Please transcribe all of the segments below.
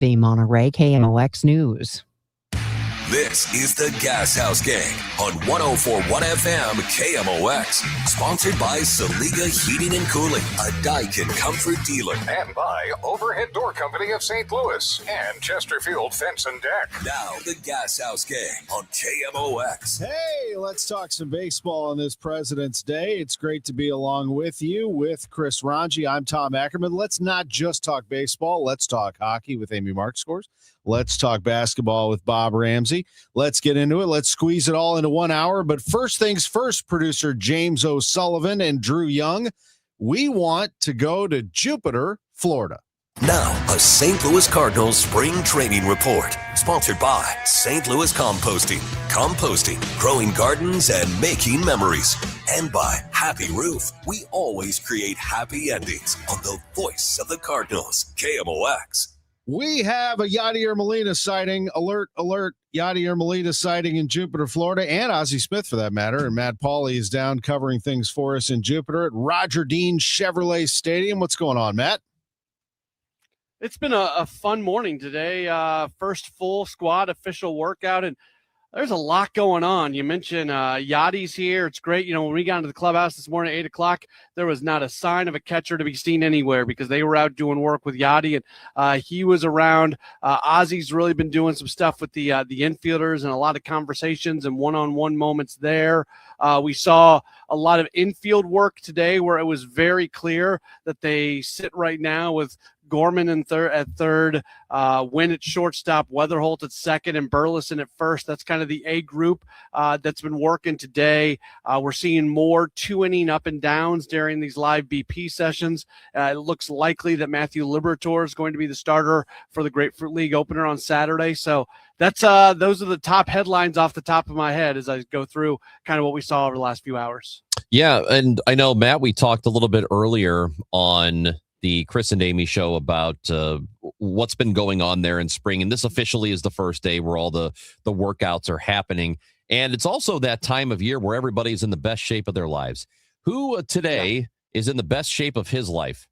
The Monterey KMOX News. This is the Gashouse Gang on 104.1 FM KMOX. Sponsored by Saliga Heating and Cooling, a Daikin comfort dealer. And by Overhead Door Company of St. Louis and Chesterfield Fence and Deck. Now the Gashouse Gang on KMOX. Hey, let's talk some baseball on this President's Day. It's great to be along with you with Chris Ranji. I'm Tom Ackerman. Let's not just talk baseball. Let's talk hockey with Amy Markscores. Let's talk basketball with Bob Ramsey. Let's get into it. Let's squeeze it all into 1 hour. But first things first, producer James O'Sullivan and Drew Young, we want to go to Jupiter, Florida. Now, a St. Louis Cardinals spring training report. Sponsored by St. Louis Composting. Composting, growing gardens, and making memories. And by Happy Roof. We always create happy endings on the voice of the Cardinals, KMOX. We have a Yadier Molina sighting. Alert, alert. Yadier Molina sighting in Jupiter, Florida, and Ozzie Smith for that matter. And Matt Pauley is down covering things for us in Jupiter at Roger Dean Chevrolet Stadium. What's going on, Matt? It's been a fun morning today. First full squad official workout, and there's a lot going on. You mentioned Yadi's here. It's great. You know, when we got into the clubhouse this morning at 8 o'clock, there was not a sign of a catcher to be seen anywhere because they were out doing work with Yadi, and he was around. Ozzie's really been doing some stuff with the infielders and a lot of conversations and one-on-one moments there. We saw a lot of infield work today where it was very clear that they sit right now with Gorman at third, Wynn at shortstop, Weatherholt at second, and Burleson at first. That's kind of the A group that's been working today. We're seeing more 2-inning up and downs during these live BP sessions. It looks likely that Matthew Liberatore is going to be the starter for the Grapefruit League opener on Saturday. So that's those are the top headlines off the top of my head as I go through kind of what we saw over the last few hours. Yeah, and I know, Matt, we talked a little bit earlier on the Chris and Amy show about what's been going on there in spring. And this officially is the first day where all the workouts are happening. And it's also that time of year where everybody's in the best shape of their lives. Who today is in the best shape of his life?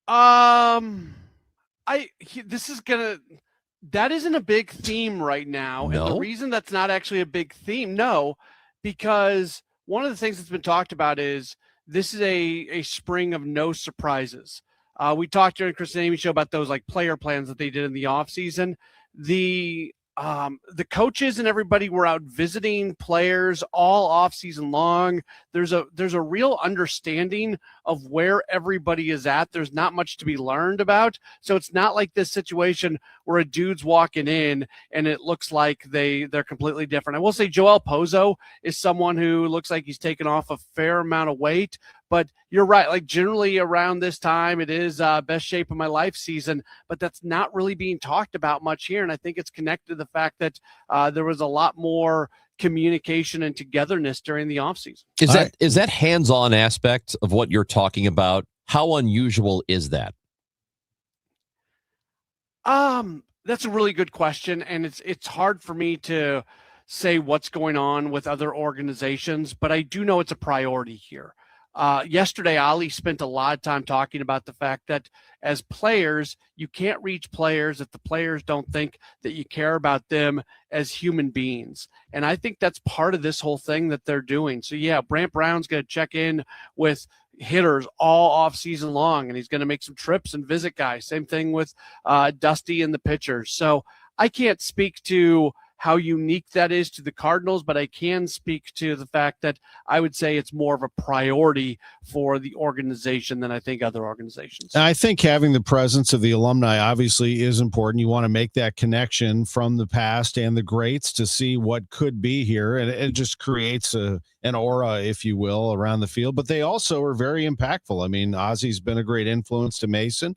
That isn't a big theme right now. No? And the reason that's not actually a big theme, because one of the things that's been talked about is this is a spring of no surprises. We talked during Chris and Amy show about those like player plans that they did in the offseason. The coaches and everybody were out visiting players all offseason long. There's a real understanding of where everybody is at. There's not much to be learned about. So it's not like this situation where a dude's walking in and it looks like they're completely different. I will say Joel Pozo is someone who looks like he's taken off a fair amount of weight. But you're right. Like generally around this time, it is best shape of my life season, but that's not really being talked about much here. And I think it's connected to the fact that there was a lot more communication and togetherness during the offseason. Is that hands-on aspect of what you're talking about? How unusual is that? That's a really good question. And it's hard for me to say what's going on with other organizations, but I do know it's a priority here. Yesterday, Ali spent a lot of time talking about the fact that as players, you can't reach players if the players don't think that you care about them as human beings. And I think that's part of this whole thing that they're doing. So, yeah, Brant Brown's going to check in with hitters all off season long, and he's going to make some trips and visit guys. Same thing with Dusty and the pitchers. So I can't speak to how unique that is to the Cardinals, but I can speak to the fact that I would say it's more of a priority for the organization than I think other organizations. And I think having the presence of the alumni obviously is important. You want to make that connection from the past and the greats to see what could be here. And it just creates an aura, if you will, around the field. But they also are very impactful. I mean, Ozzie's been a great influence to Mason.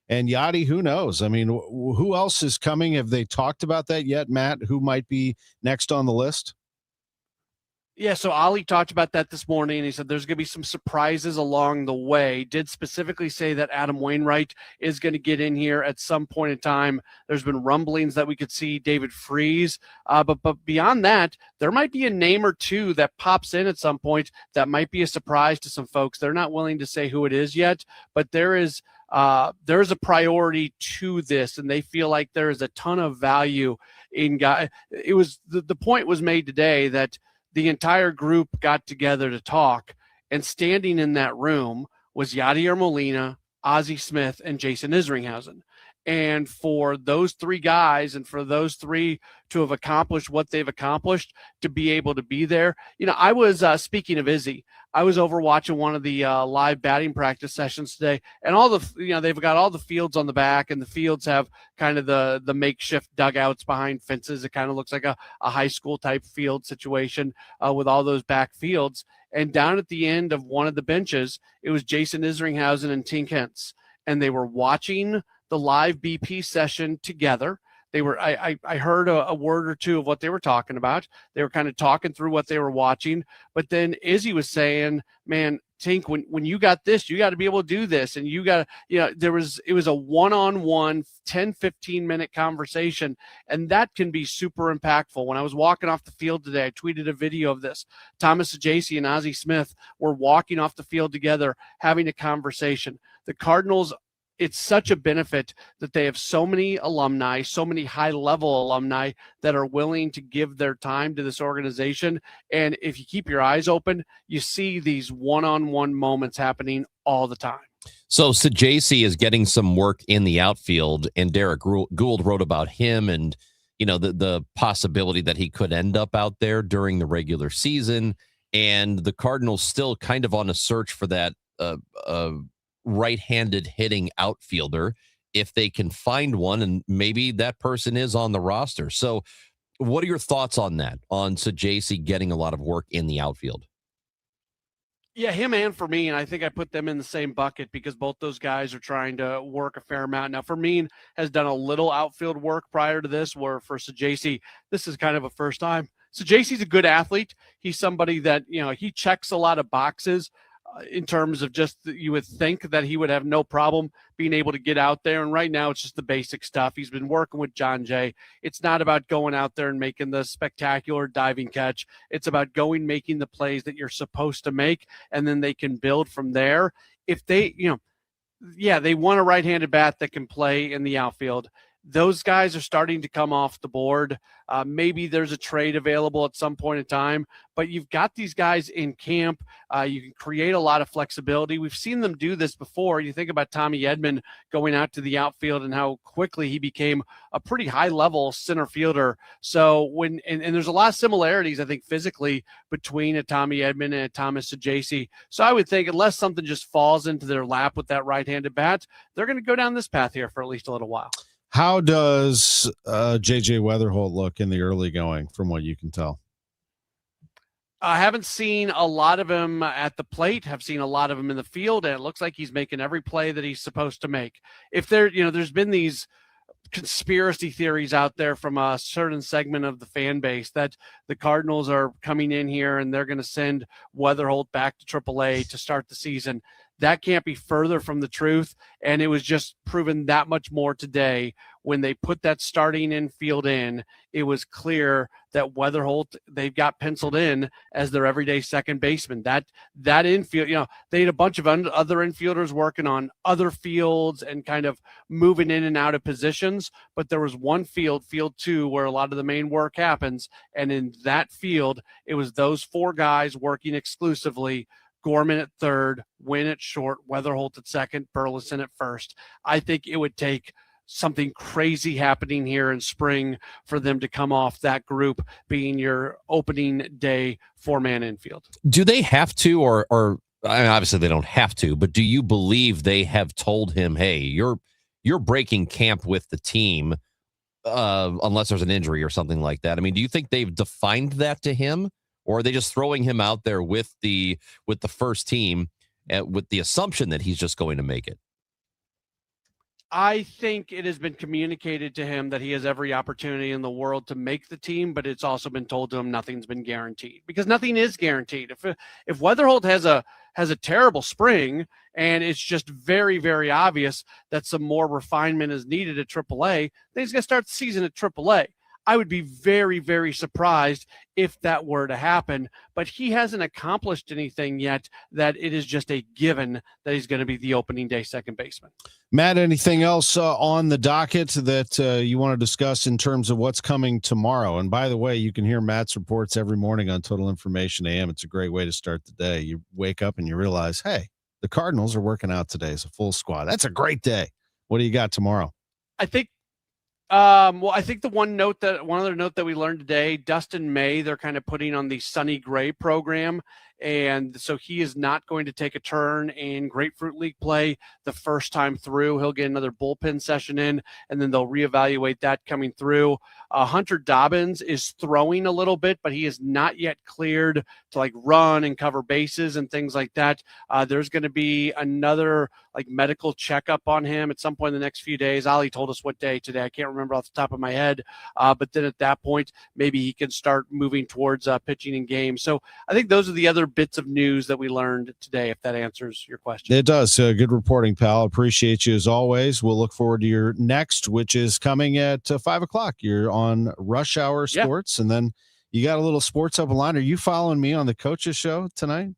And Yadi, who knows? I mean, who else is coming? Have they talked about that yet, Matt? Who might be next on the list? Yeah, so Ollie talked about that this morning, and he said there's going to be some surprises along the way. Did specifically say that Adam Wainwright is going to get in here at some point in time. There's been rumblings that we could see David Freese, but beyond that, there might be a name or two that pops in at some point that might be a surprise to some folks. They're not willing to say who it is yet, but there's a priority to this, and they feel like there is a ton of value in guy. It was the point was made today that the entire group got together to talk, and standing in that room was Yadier Molina, Ozzie Smith, and Jason Isringhausen. And for those three guys and for those three to have accomplished what they've accomplished, to be able to be there. I was, speaking of Izzy, I was over watching one of the live batting practice sessions today, and all the, they've got all the fields on the back, and the fields have kind of the makeshift dugouts behind fences. It kind of looks like a high school type field situation with all those back fields. And down at the end of one of the benches, it was Jason Isringhausen and Tink Hentz, and they were watching the live BP session together. They were, I heard a word or two of what they were talking about. They were kind of talking through what they were watching. But then Izzy was saying, man, Tink, when you got this, you got to be able to do this. And you got to, it was a one-on-one 10, 15-minute conversation. And that can be super impactful. When I was walking off the field today, I tweeted a video of this. Thomas Ajacey and Ozzie Smith were walking off the field together, having a conversation. The Cardinals, it's such a benefit that they have so many alumni, so many high-level alumni that are willing to give their time to this organization. And if you keep your eyes open, you see these one-on-one moments happening all the time. So Sajasi is getting some work in the outfield, and Derek Gould wrote about him and, the possibility that he could end up out there during the regular season. And the Cardinals still kind of on a search for that right-handed hitting outfielder if they can find one, and maybe that person is on the roster. So what are your thoughts on that, on Sajasi getting a lot of work in the outfield? Yeah, him and Fermin, I think I put them in the same bucket because both those guys are trying to work a fair amount. Now, Fermin has done a little outfield work prior to this, where for Sajasi, this is kind of a first time. Sajasi's a good athlete. He's somebody that, he checks a lot of boxes. In terms of just, you would think that he would have no problem being able to get out there. And right now it's just the basic stuff. He's been working with John Jay. It's not about going out there and making the spectacular diving catch. It's about making the plays that you're supposed to make, and then they can build from there. If they, they want a right-handed bat that can play in the outfield. Those guys are starting to come off the board. Maybe there's a trade available at some point in time, but you've got these guys in camp. You can create a lot of flexibility. We've seen them do this before. You think about Tommy Edman going out to the outfield and how quickly he became a pretty high-level center fielder. So and there's a lot of similarities, I think, physically between a Tommy Edman and a Thomas Sajasi. So I would think unless something just falls into their lap with that right-handed bat, they're going to go down this path here for at least a little while. How does J.J. Weatherholt look in the early going from what you can tell? I haven't seen a lot of him at the plate. I've seen a lot of him in the field, and it looks like he's making every play that he's supposed to make. If there's been these conspiracy theories out there from a certain segment of the fan base that the Cardinals are coming in here and they're going to send Weatherholt back to AAA to start the season. That can't be further from the truth, and it was just proven that much more today when they put that starting infield in. It was clear that Weatherholt, they've got penciled in as their everyday second baseman. That infield, they had a bunch of other infielders working on other fields and kind of moving in and out of positions, but there was one field 2, where a lot of the main work happens, and in that field, it was those 4 guys working exclusively. Gorman at third, Wynn at short, Weatherholt at second, Burleson at first. I think it would take something crazy happening here in spring for them to come off that group being your opening day 4-man infield. Do they have to, or I mean, obviously they don't have to, but do you believe they have told him, hey, you're breaking camp with the team unless there's an injury or something like that? I mean, do you think they've defined that to him? Or are they just throwing him out there with the first team with the assumption that he's just going to make it? I think it has been communicated to him that he has every opportunity in the world to make the team, but it's also been told to him nothing's been guaranteed, because nothing is guaranteed. If Weatherholt has a terrible spring and it's just very, very obvious that some more refinement is needed at AAA, then he's going to start the season at AAA. I would be very, very surprised if that were to happen, but he hasn't accomplished anything yet that it is just a given that he's going to be the opening day second baseman. Matt, anything else on the docket that you want to discuss in terms of what's coming tomorrow? And by the way, you can hear Matt's reports every morning on Total Information AM. It's a great way to start the day. You wake up and you realize, hey, the Cardinals are working out today as a full squad. That's a great day. What do you got tomorrow? I think the one other note that we learned today, Dustin May, they're kind of putting on the Sonny Gray program. And so he is not going to take a turn in Grapefruit League play the first time through. He'll get another bullpen session in, and then they'll reevaluate that coming through. Hunter Dobbins is throwing a little bit, but he is not yet cleared to like run and cover bases and things like that. There's going to be another like medical checkup on him at some point in the next few days. Ali told us what day today. I can't remember off the top of my head. But then at that point, maybe he can start moving towards pitching in games. So I think those are the other bits of news that we learned today, if that answers your question. It does. Good reporting, pal. Appreciate you as always. We'll look forward to your next, which is coming at 5 o'clock. You're on Rush Hour Sports, and then you got a little Sports Open Line. Are you following me on the Coaches Show tonight?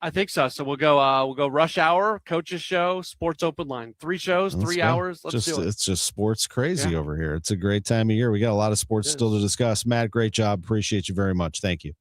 I think so. So we'll go Rush Hour, Coaches Show, Sports Open Line. 3 shows, 3 hours. Let's do it. It's just sports crazy over here. It's a great time of year. We got a lot of sports still to discuss. Matt, great job. Appreciate you very much. Thank you.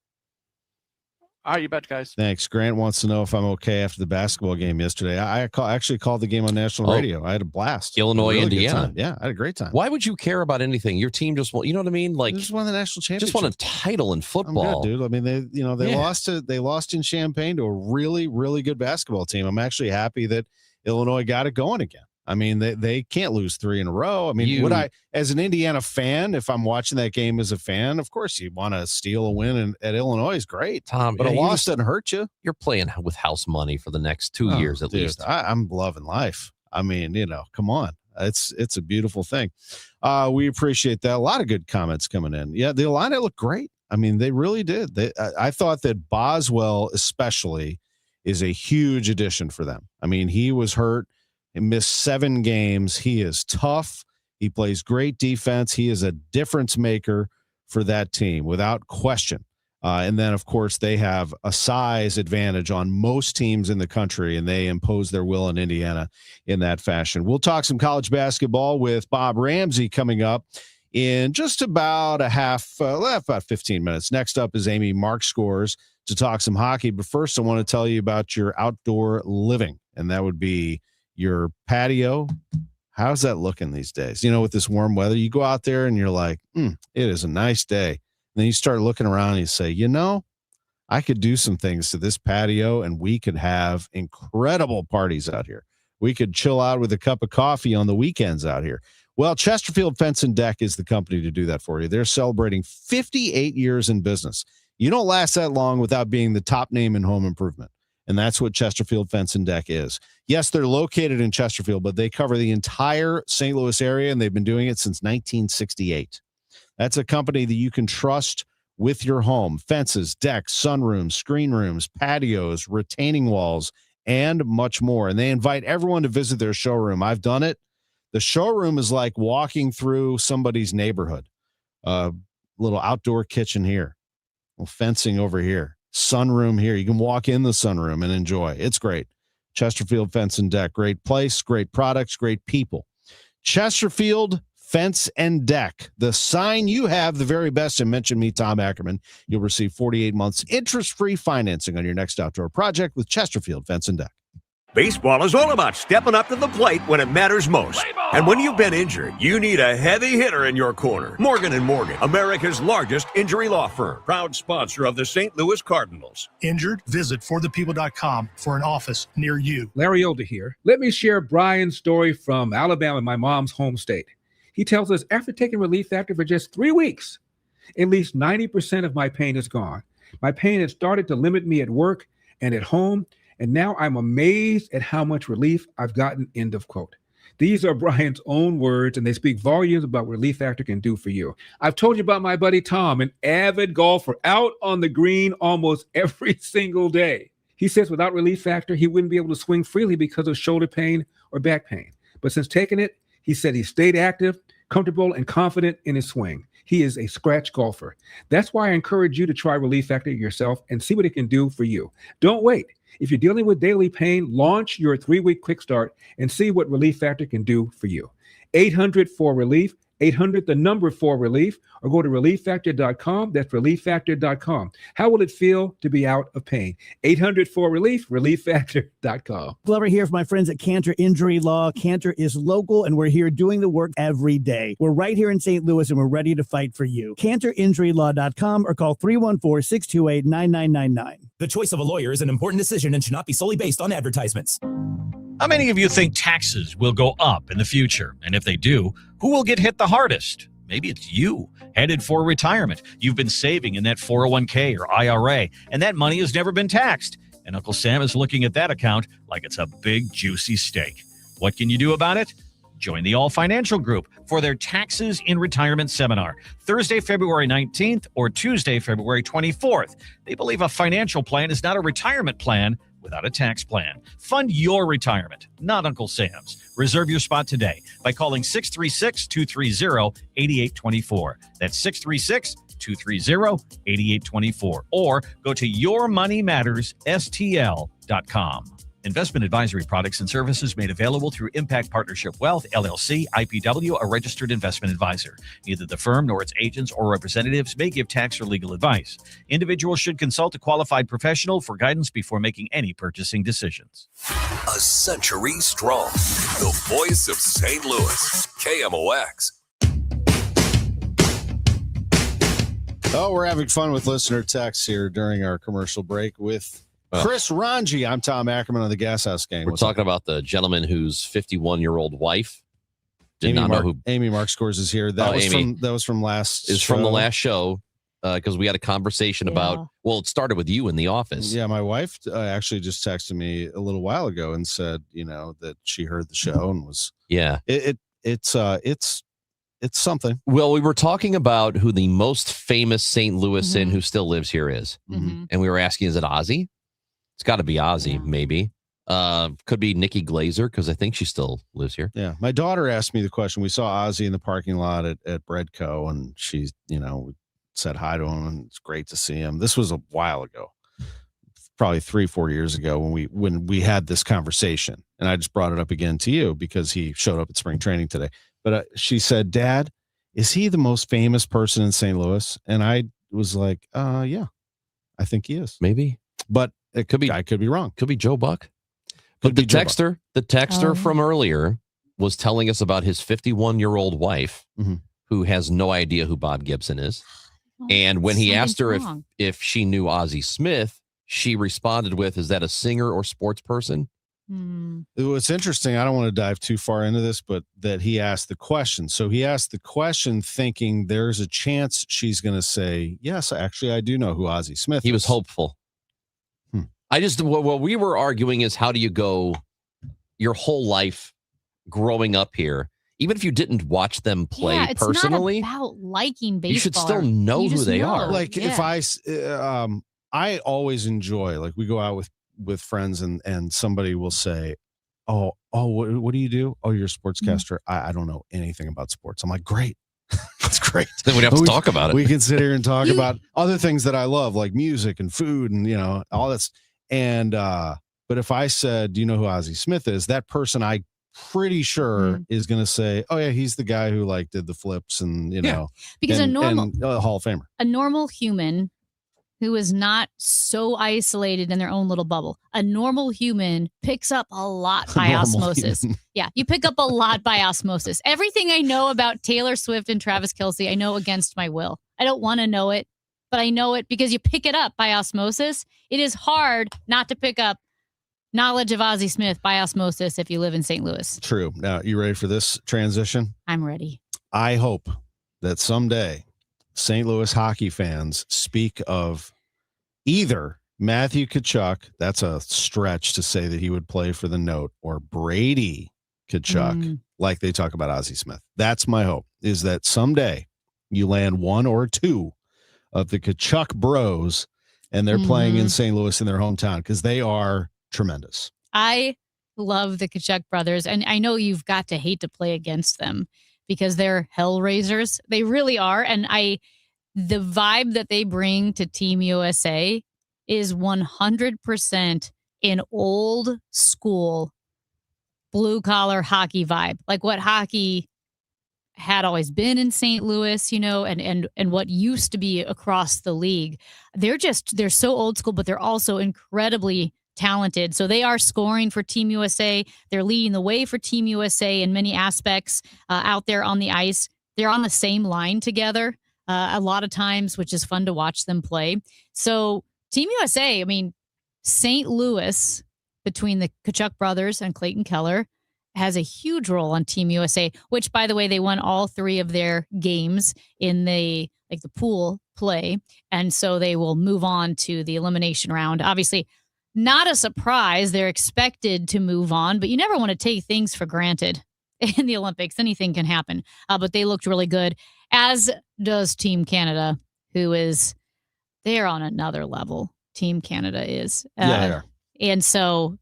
All right, you bet, guys. Thanks. Grant wants to know if I'm okay after the basketball game yesterday. I actually called the game on national radio. I had a blast. Illinois, Indiana. Yeah, I had a great time. Why would you care about anything? Your team just won. You know what I mean? Like, they just won the national championship. Just won a title in football, dude. I mean, they lost in Champaign to a really, really good basketball team. I'm actually happy that Illinois got it going again. I mean, they can't lose 3 in a row. I mean, as an Indiana fan, if I'm watching that game as a fan, of course you want to steal a win at Illinois is great. Tom, but a loss doesn't hurt you. You're playing with house money for the next 2 years at least. I'm loving life. I mean, come on. It's a beautiful thing. We appreciate that. A lot of good comments coming in. Yeah, the Illini looked great. I mean, they really did. I thought that Boswell especially is a huge addition for them. I mean, he was hurt. He missed 7 games. He is tough. He plays great defense. He is a difference maker for that team without question. And then, of course, they have a size advantage on most teams in the country, and they impose their will in Indiana in that fashion. We'll talk some college basketball with Bob Ramsey coming up in just about about 15 minutes. Next up is Amy Markscores to talk some hockey. But first, I want to tell you about your outdoor living, and that would be your patio. How's that looking these days? With this warm weather, you go out there and you're like, it is a nice day. And then you start looking around and you say, I could do some things to this patio and we could have incredible parties out here. We could chill out with a cup of coffee on the weekends out here. Well, Chesterfield Fence and Deck is the company to do that for you. They're celebrating 58 years in business. You don't last that long without being the top name in home improvement. And that's what Chesterfield Fence and Deck is. Yes, they're located in Chesterfield, but they cover the entire St. Louis area, and they've been doing it since 1968. That's a company that you can trust with your home. Fences, decks, sunrooms, screen rooms, patios, retaining walls, and much more. And they invite everyone to visit their showroom. I've done it. The showroom is like walking through somebody's neighborhood. Little outdoor kitchen here, little fencing over here. Sunroom here. You can walk in the sunroom and enjoy. It's great. Chesterfield Fence and Deck. Great place, great products, great people. Chesterfield Fence and Deck. The sign you have the very best, and mention me, Tom Ackerman. You'll receive 48 months interest-free financing on your next outdoor project with Chesterfield Fence and Deck. Baseball is all about stepping up to the plate when it matters most. And when you've been injured, you need a heavy hitter in your corner. Morgan & Morgan, America's largest injury law firm. Proud sponsor of the St. Louis Cardinals. Injured? Visit forthepeople.com for an office near you. Larry Older here. Let me share Brian's story from Alabama, my mom's home state. He tells us after taking Relief Factor for just 3 weeks, at least 90% of my pain is gone. My pain had started to limit me at work and at home, and now I'm amazed at how much relief I've gotten, end of quote. These are Brian's own words, and they speak volumes about what Relief Factor can do for you. I've told you about my buddy Tom, an avid golfer out on the green almost every single day. He says without Relief Factor, he wouldn't be able to swing freely because of shoulder pain or back pain. But since taking it, he said he stayed active, comfortable, and confident in his swing. He is a scratch golfer. That's why I encourage you to try Relief Factor yourself and see what it can do for you. Don't wait. If you're dealing with daily pain, launch your 3-week quick start and see what Relief Factor can do for you. 800-4RELIEF, 800-4RELIEF, or go to relieffactor.com. That's relieffactor.com. How will it feel to be out of pain? 800-4RELIEF, relieffactor.com. Glover here for my friends at Cantor Injury Law. Cantor is local, and we're here doing the work every day. We're right here in St. Louis, and we're ready to fight for you. CantorInjuryLaw.com or call 314-628-9999. The choice of a lawyer is an important decision and should not be solely based on advertisements. How many of you think taxes will go up in the future? And if they do, who will get hit the hardest? Maybe it's you, headed for retirement. You've been saving in that 401k or IRA, and that money has never been taxed. And Uncle Sam is looking at that account like it's a big, juicy steak. What can you do about it? Join the All Financial Group for their Taxes in Retirement Seminar, Thursday, February 19th or Tuesday, February 24th. They believe a financial plan is not a retirement plan without a tax plan. Fund your retirement, not Uncle Sam's. Reserve your spot today by calling 636-230-8824. That's 636-230-8824. Or go to yourmoneymattersstl.com. Investment advisory products and services made available through Impact Partnership Wealth, LLC, IPW, a registered investment advisor. Neither the firm nor its agents or representatives may give tax or legal advice. Individuals should consult a qualified professional for guidance before making any purchasing decisions. A century strong. The voice of St. Louis. KMOX. Oh, we're having fun with listener texts here during our commercial break with Chris Ranji. I'm Tom Ackerman on the Gashouse Gang. We're talking about the gentleman whose 51-year-old wife did not know who. Amy Mark Scores is here. That was from last. Is from the last show because we had a conversation about. Well, it started with you in the office. Yeah, my wife actually just texted me a little while ago and said, that she heard the show and was. Yeah. It's something. Well, we were talking about who the most famous St. Louisan who still lives here is, and we were asking, is it Ozzy? It's got to be Ozzy, maybe. Could be Nikki Glazer, because I think she still lives here. Yeah. My daughter asked me the question. We saw Ozzy in the parking lot at Breadco, and she, said hi to him, and it's great to see him. This was a while ago, probably 3-4 years ago when we had this conversation. And I just brought it up again to you because he showed up at spring training today. But she said, Dad, is he the most famous person in St. Louis? And I was like, yeah, I think he is. Maybe. But it could be. I could be wrong. Could be Joe Buck. But the texter from earlier was telling us about his 51-year-old wife who has no idea who Bob Gibson is. And when he asked her if she knew Ozzie Smith, she responded with, is that a singer or sports person? It's interesting. I don't want to dive too far into this, but that he asked the question. So he asked the question thinking there's a chance she's going to say, yes, actually, I do know who Ozzie Smith is. He was hopeful. What we were arguing is, how do you go your whole life growing up here, even if you didn't watch them play personally? It's not about liking baseball. You should still know who they are. Like if I always enjoy, like we go out with friends and somebody will say, what do you do? Oh, you're a sportscaster. I don't know anything about sports. I'm like, great. That's great. Then we'd have to talk about it. We can sit here and talk about other things that I love, like music and food and, all that's. And, but if I said, do you know who Ozzie Smith is? That person I pretty sure is going to say, oh yeah, he's the guy who did the flips and, because and, a normal Hall of Famer, a normal human who is not so isolated in their own little bubble. A normal human picks up a lot by osmosis. Yeah, you pick up a lot by osmosis. Everything I know about Taylor Swift and Travis Kelce, I know against my will. I don't want to know it, but I know it because you pick it up by osmosis. It is hard not to pick up knowledge of Ozzie Smith by osmosis if you live in St. Louis. True. Now, you ready for this transition? I'm ready. I hope that someday St. Louis hockey fans speak of either Matthew Tkachuk, that's a stretch to say that he would play for the Note, or Brady Tkachuk like they talk about Ozzie Smith. That's my hope, is that someday you land one or two of the Kachuk Bros, and they're playing in St. Louis in their hometown, because they are tremendous. I love the Kachuk brothers, and I know you've got to hate to play against them because they're hellraisers. They really are, and the vibe that they bring to Team USA is 100% an old school blue collar hockey vibe, like what hockey had always been in St. Louis, and what used to be across the league. They're so old school, but they're also incredibly talented. So they are scoring for Team USA. They're leading the way for Team USA in many aspects out there on the ice. They're on the same line together a lot of times, which is fun to watch them play. So Team USA, I mean, St. Louis, between the Kachuk brothers and Clayton Keller, has a huge role on Team USA, which, by the way, they won all 3 of their games in the pool play. And so they will move on to the elimination round. Obviously, not a surprise. They're expected to move on, but you never want to take things for granted in the Olympics. Anything can happen. But they looked really good, as does Team Canada, they're on another level. Team Canada is. And so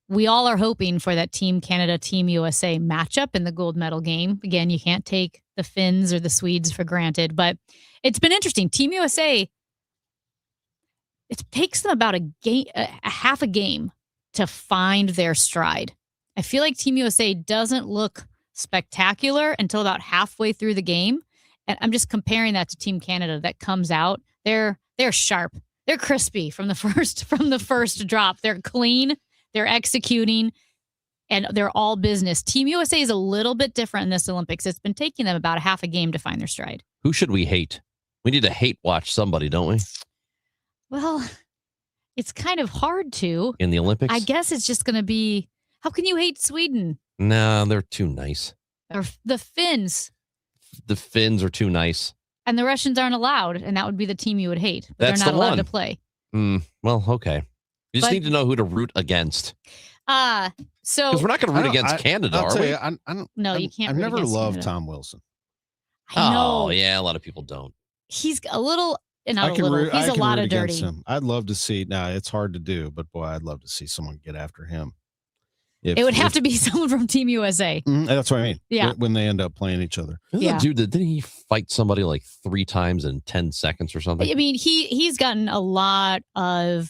we all are hoping for that Team Canada, Team USA matchup in the gold medal game. Again, you can't take the Finns or the Swedes for granted, but it's been interesting. Team USA, it takes them about a half a game to find their stride. I feel like Team USA doesn't look spectacular until about halfway through the game. And I'm just comparing that to Team Canada that comes out. They're sharp. They're crispy from the first drop. They're clean. They're executing, and they're all business. Team USA is a little bit different in this Olympics. It's been taking them about a half a game to find their stride. Who should we hate? We need to hate watch somebody, don't we? Well, it's kind of hard to. In the Olympics? I guess it's just going to be, how can you hate Sweden? No, they're too nice. Or the Finns. The Finns are too nice. And the Russians aren't allowed, and that would be the team you would hate. But That's they're not allowed one. to play. Well, okay. You just need to know who to root against. So because we're not going to root against Canada, are we? You can't. I've root never against loved Canada. Tom Wilson. I know. Oh, yeah, a lot of people don't. He's a little, he's I a can lot root of dirty. against him. I'd love to see. Now it's hard to do, but boy, I'd love to see someone get after him. It would have to be someone from Team USA. That's what I mean. Yeah. When they end up playing each other. That dude, didn't he fight somebody like 3 times in 10 seconds or something? I mean, he's gotten a lot of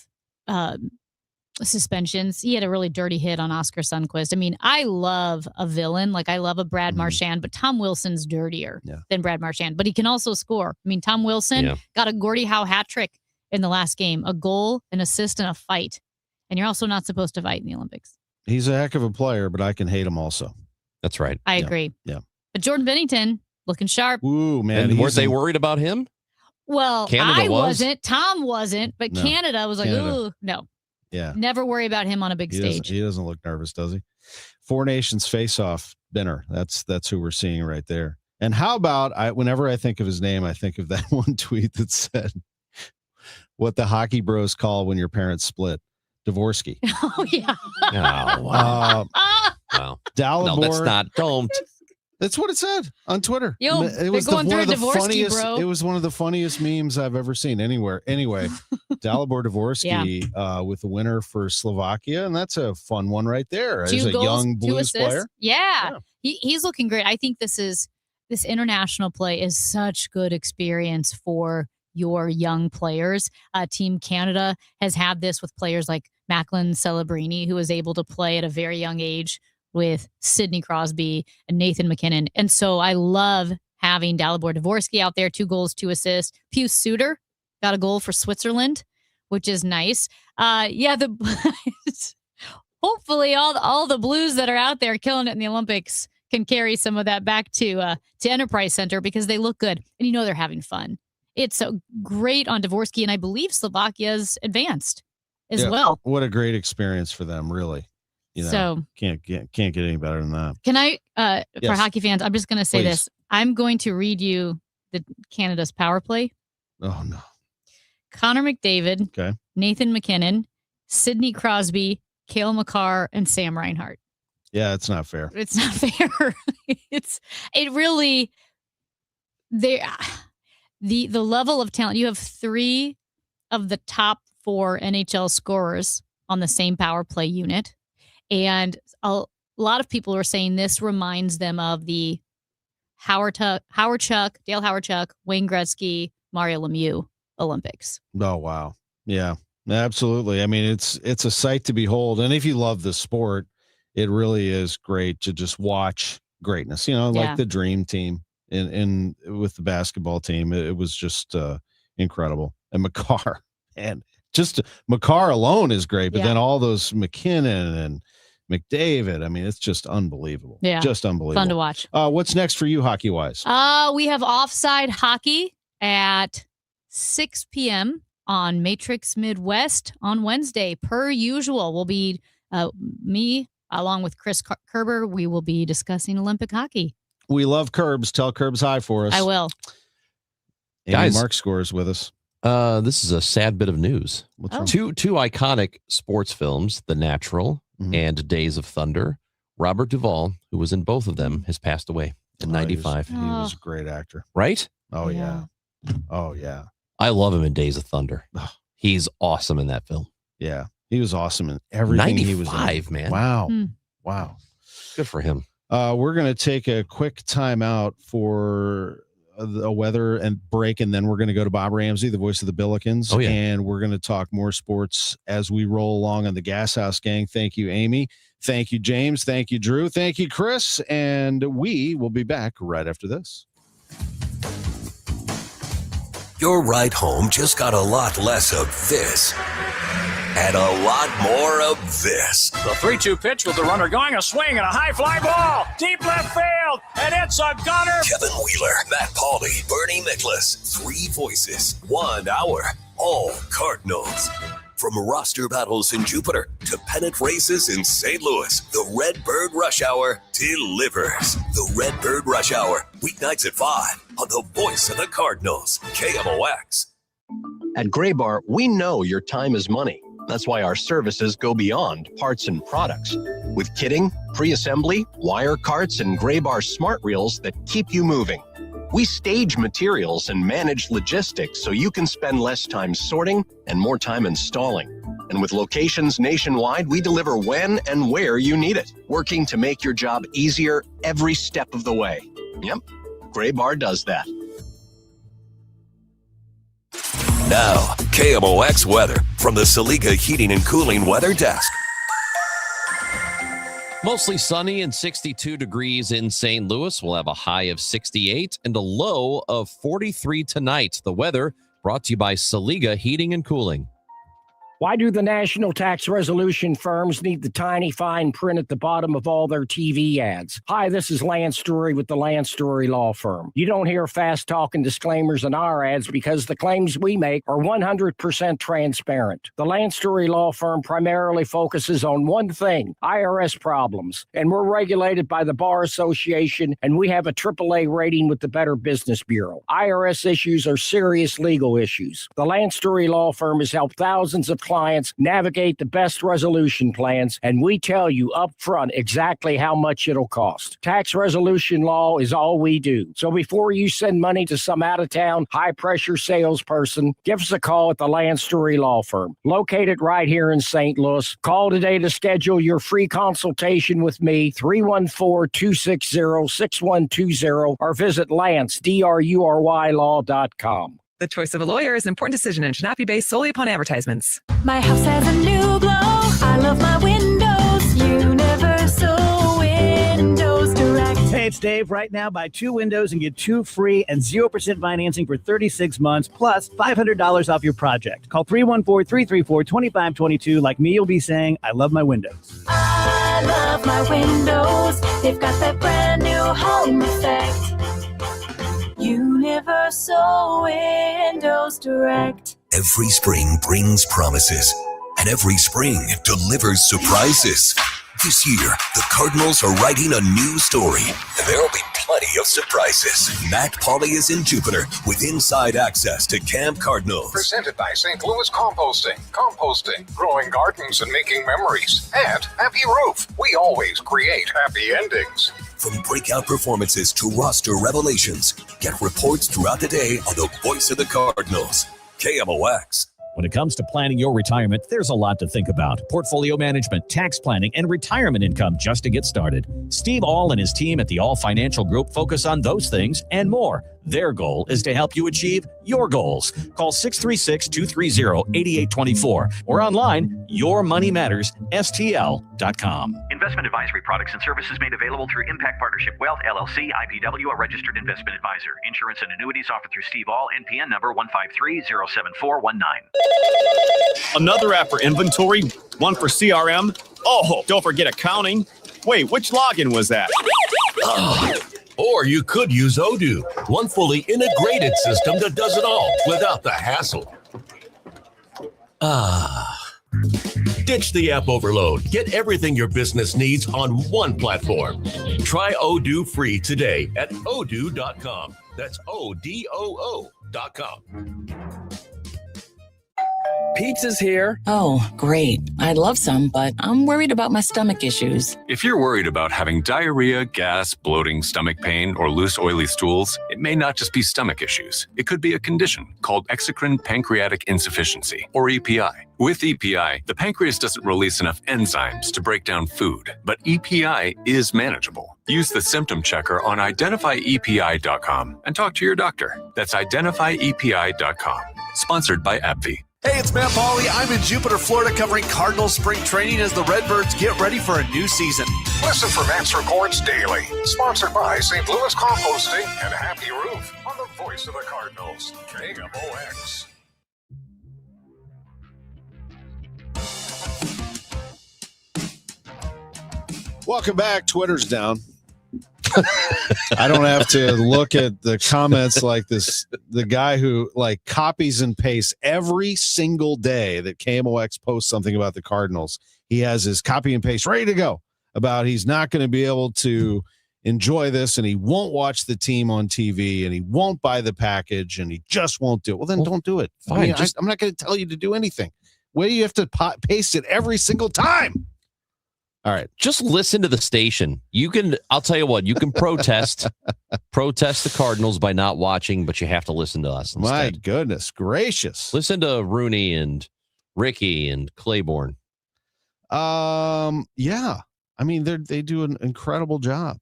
suspensions. He had a really dirty hit on Oscar Sundqvist. I mean, I love a villain. Like, I love a Brad Marchand, but Tom Wilson's dirtier than Brad Marchand. But he can also score. I mean, Tom Wilson got a Gordie Howe hat trick in the last game. A goal, an assist, and a fight. And you're also not supposed to fight in the Olympics. He's a heck of a player, but I can hate him also. That's right. I agree. Yeah. But Jordan Bennington, looking sharp. Ooh, man. And weren't they worried about him? Well, Canada wasn't. Tom wasn't. But No. Canada was like, ooh, no. Yeah. Never worry about him on a big stage. He doesn't look nervous, does he? 4 Nations face-off dinner. That's who we're seeing right there. And how about, whenever I think of his name, I think of that one tweet that said, what the hockey bros call when your parents split. Dvorsky. Oh, yeah. Oh, wow. Wow. Dalibor. No, that's not. Don't. That's what it said on Twitter. Yo, it was they're going one of the through a Dvorsky, funniest. bro. It was one of the funniest memes I've ever seen anywhere. Anyway, Dalibor Dvorsky with the winner for Slovakia, and that's a fun one right there. As 2 a goals, young 2 Blues assists. player, Yeah. He's looking great. I think this international play is such good experience for your young players. Team Canada has had this with players like Macklin Celebrini, who was able to play at a very young age with Sidney Crosby and Nathan McKinnon. And so I love having Dalibor Dvorsky out there, 2 goals, 2 assists. Pius Suter got a goal for Switzerland, which is nice. Hopefully all the Blues that are out there killing it in the Olympics can carry some of that back to Enterprise Center, because they look good and they're having fun. It's so great on Dvorsky, and I believe Slovakia's advanced as well. What a great experience for them, really. So can't get any better than that. Can I, Yes. for hockey fans, I'm just going to say Please. this. I'm going to read you the Canada's power play. Oh, no. Connor McDavid, Okay. Nathan McKinnon, Sidney Crosby, Cale Makar, and Sam Reinhart. Yeah, it's not fair. It's not fair. It really, the level of talent. You have 3 of the top 4 NHL scorers on the same power play unit. And a lot of people are saying this reminds them of the Howard Chuck, Dale Howard Chuck, Wayne Gretzky, Mario Lemieux Olympics. Oh, wow. Yeah, absolutely. I mean, it's a sight to behold. And if you love the sport, it really is great to just watch greatness, like the dream team in with the basketball team. It was just incredible. And Makar, and just Makar alone is great, but then all those McKinnon and McDavid, I mean, it's just unbelievable. Yeah. Just unbelievable. Fun to watch. What's next for you hockey-wise? We have Offside Hockey at 6 p.m. on Matrix Midwest on Wednesday. Per usual, will be me along with Chris Kerber. We will be discussing Olympic hockey. We love Curbs. Tell Curbs hi for us. I will. Guys, Mark Scores with us. This is a sad bit of news. Two iconic sports films, The Natural and Days of Thunder. Robert Duvall, who was in both of them, has passed away in 95. He was a great actor. Right? Oh, yeah. Oh, yeah. I love him in Days of Thunder. He's awesome in that film. Yeah. He was awesome in everything he was in. 95, man. Wow. Wow. Good for him. We're going to take a quick time out for a weather and break, and then we're going to go to Bob Ramsey, the voice of the Billikens. Oh, yeah. And we're going to talk more sports as we roll along on the Gashouse Gang. Thank you, Amy. Thank you, James. Thank you, Drew. Thank you, Chris. And we will be back right after this. Your ride home just got a lot less of this and a lot more of this. The 3-2 pitch with the runner going, a swing and a high fly ball, deep left field, and it's a gunner. Kevin Wheeler, Matt Pauley, Bernie Miklasz, 3 voices, 1 hour, all Cardinals. From roster battles in Jupiter to pennant races in St. Louis, the Redbird Rush Hour delivers. The Redbird Rush Hour, weeknights at 5 on the voice of the Cardinals, KMOX. At Gray Bar, we know your time is money. That's why our services go beyond parts and products. With kitting, pre-assembly, wire carts, and Gray Bar smart reels that keep you moving. We stage materials and manage logistics so you can spend less time sorting and more time installing. And with locations nationwide, we deliver when and where you need it, working to make your job easier every step of the way. Yep, Gray Bar does that. Now, KMOX weather from the Saliga Heating and Cooling Weather Desk. Mostly sunny and 62 degrees in St. Louis. We'll have a high of 68 and a low of 43 tonight. The weather brought to you by Saliga Heating and Cooling. Why do the national tax resolution firms need the tiny fine print at the bottom of all their TV ads? Hi, this is Lance Story with the Lance Story Law Firm. You don't hear fast-talking disclaimers in our ads because the claims we make are 100% transparent. The Lance Story Law Firm primarily focuses on one thing, IRS problems, and we're regulated by the Bar Association, and we have a AAA rating with the Better Business Bureau. IRS issues are serious legal issues. The Lance Story Law Firm has helped thousands of clients navigate the best resolution plans, and we tell you up front exactly how much it'll cost. Tax resolution law is all we do. So before you send money to some out-of-town, high-pressure salesperson, give us a call at the Lance Story Law Firm, located right here in St. Louis. Call today to schedule your free consultation with me, 314-260-6120, or visit LanceDruryLaw.com. The choice of a lawyer is an important decision and should not be based solely upon advertisements. My house has a new glow. I love my windows. Universal Windows Direct. Hey, it's Dave. Right now, buy 2 windows and get 2 free and 0% financing for 36 months, plus $500 off your project. Call 314-334-2522. Like me, you'll be saying, I love my windows. I love my windows. They've got that brand new home effect. Universal Windows Direct. Every spring brings promises, and every spring delivers surprises. This year, the Cardinals are writing a new story, and there will be plenty plenty of surprises. Matt Pauley is in Jupiter with inside access to Camp Cardinals. Presented by St. Louis Composting. Composting, growing gardens and making memories. And Happy Roof. We always create happy endings. From breakout performances to roster revelations, get reports throughout the day on the voice of the Cardinals, KMOX. When it comes to planning your retirement, there's a lot to think about. Portfolio management, tax planning, and retirement income just to get started. Steve All and his team at the All Financial Group focus on those things and more. Their goal is to help you achieve your goals. Call 636-230-8824 or online, yourmoneymattersstl.com. Investment advisory products and services made available through Impact Partnership Wealth, LLC, IPW, a registered investment advisor. Insurance and annuities offered through Steve All, NPN number 153-07419. Another app for inventory, one for CRM. Oh, don't forget accounting. Wait, which login was that? Or you could use Odoo, one fully integrated system that does it all without the hassle. Ditch the app overload. Get everything your business needs on one platform. Try Odoo free today at odoo.com. That's ODOO.com. Pizza's here. Oh, great. I'd love some, but I'm worried about my stomach issues. If you're worried about having diarrhea, gas, bloating, stomach pain, or loose, oily stools, it may not just be stomach issues. It could be a condition called exocrine pancreatic insufficiency, or EPI. With EPI, the pancreas doesn't release enough enzymes to break down food, but EPI is manageable. Use the symptom checker on identifyepi.com and talk to your doctor. That's identifyepi.com. Sponsored by AbbVie. Hey, it's Matt Pauley. I'm in Jupiter, Florida, covering Cardinals spring training as the Redbirds get ready for a new season. Listen for Matt's Reports daily. Sponsored by St. Louis Composting and Happy Roof on the voice of the Cardinals, KMOX. Welcome back. Twitter's down. I don't have to look at the comments like this. The guy who copies and pastes every single day that KMOX posts something about the Cardinals. He has his copy and paste ready to go about he's not going to be able to enjoy this, and he won't watch the team on TV, and he won't buy the package, and he just won't do it. Well, then don't do it. Fine. I'm not going to tell you to do anything. Why do you have to paste it every single time? All right. Just listen to the station. I'll tell you what, you can protest the Cardinals by not watching, but you have to listen to us instead. My goodness gracious. Listen to Rooney and Ricky and Claiborne. Yeah. I mean, they do an incredible job.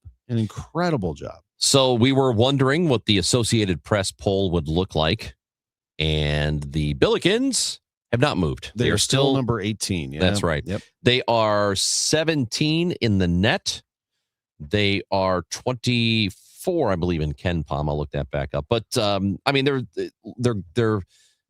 So we were wondering what the Associated Press poll would look like, and the Billikens have not moved. They are still number 18. Yeah. That's right. Yep. They are 17 in the net. They are 24, I believe, in Ken Palm. I'll look that back up. But I mean, they're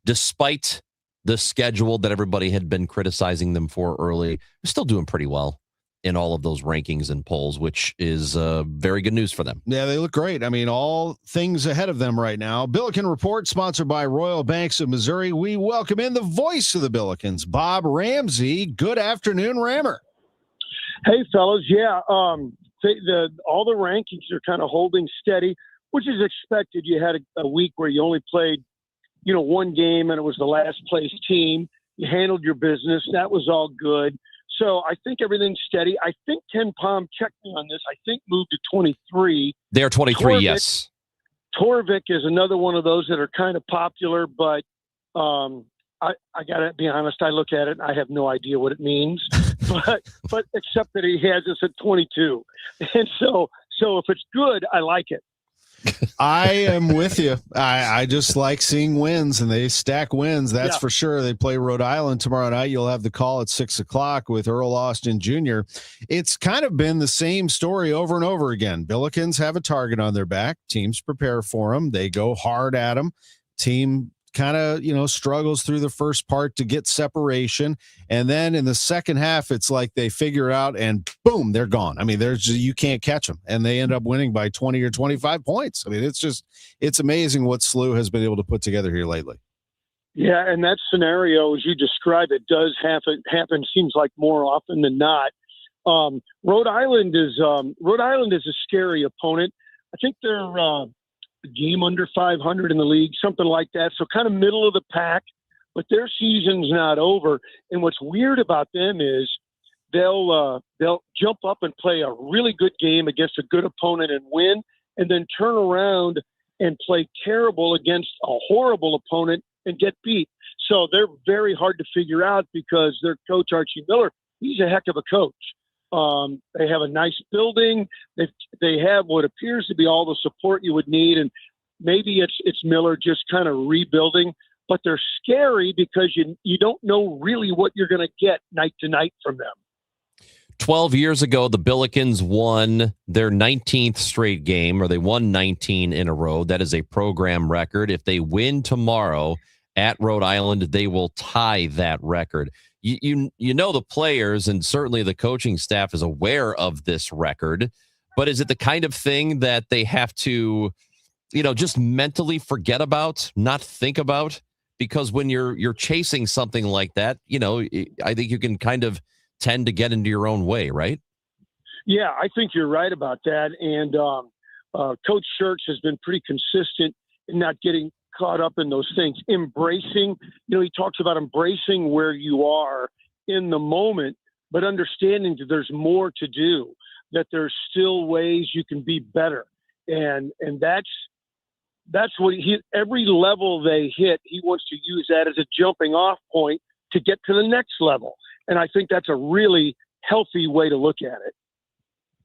despite the schedule that everybody had been criticizing them for early, they're still doing pretty well in all of those rankings and polls, which is very good news for them. Yeah, they look great. I mean, all things ahead of them right now. Billiken Report, sponsored by Royal Banks of Missouri. We welcome in the voice of the Billikens, Bob Ramsey. Good afternoon, Rammer. Hey, fellas. Yeah, all the rankings are kind of holding steady, which is expected. You had a week where you only played, one game, and it was the last place team. You handled your business. That was all good. So I think everything's steady. I think Ken Palm, checked me on this, I think moved to 23. They're 23, yes. Torvik is another one of those that are kind of popular, but I got to be honest, I look at it and I have no idea what it means. but except that he has us at 22. And so if it's good, I like it. I am with you. I just like seeing wins, and they stack wins. That's for sure. They play Rhode Island tomorrow night. You'll have the call at 6:00 with Earl Austin Jr. It's kind of been the same story over and over again. Billikens have a target on their back. Teams prepare for them. They go hard at them. Team kind of, struggles through the first part to get separation. And then in the second half, it's like they figure it out and boom, they're gone. I mean, you can't catch them, and they end up winning by 20 or 25 points. I mean, it's amazing what SLU has been able to put together here lately. Yeah. And that scenario, as you describe it, does happen seems like more often than not. Rhode Island is a scary opponent. I think they're a game under 500 in the league, something like that. So kind of middle of the pack, but their season's not over. And what's weird about them is they'll jump up and play a really good game against a good opponent and win, and then turn around and play terrible against a horrible opponent and get beat. So they're very hard to figure out because their coach, Archie Miller, he's a heck of a coach. They have a nice building. They have what appears to be all the support you would need, and maybe it's Miller just kind of rebuilding. But they're scary because you don't know really what you're going to get night to night from them. 12 years ago, the Billikens won their 19th straight game, or they won 19 in a row. That is a program record. If they win tomorrow at Rhode Island, they will tie that record. You know the players and certainly the coaching staff is aware of this record, but is it the kind of thing that they have to, just mentally forget about, not think about? Because when you're chasing something like that, I think you can kind of tend to get into your own way, right? Yeah, I think you're right about that. And Coach Shirks has been pretty consistent in not getting caught up in those things. Embracing, he talks about embracing where you are in the moment, but understanding that there's more to do, that there's still ways you can be better. And that's what every level they hit, he wants to use that as a jumping off point to get to the next level. And I think that's a really healthy way to look at it.